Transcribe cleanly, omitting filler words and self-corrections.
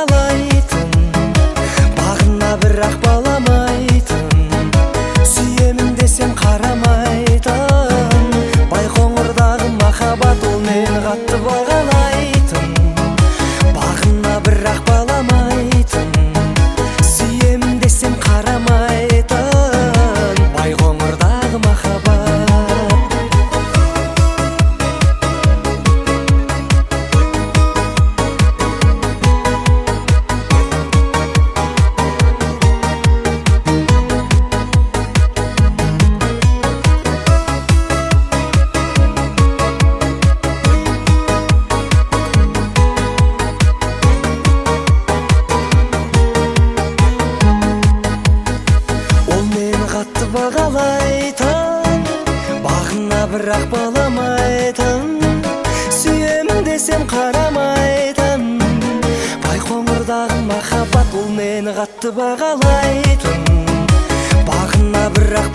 бағалайтын, бағына бірақ баламайтын, сүйемін десем қарамайтын. Байқоңырдағы махаббат ол мені қатты бағалайтын, бағына бірақ баламайтын, сүйемін десем қарамайтын. Байқоңырдағы махаббат. Бағалайтын, бағына бірақ баламайтын, сүйемін десем қарамайтын. Байқоңырдағы махаббат ол мені қатты бағалайтын, бағына бірақ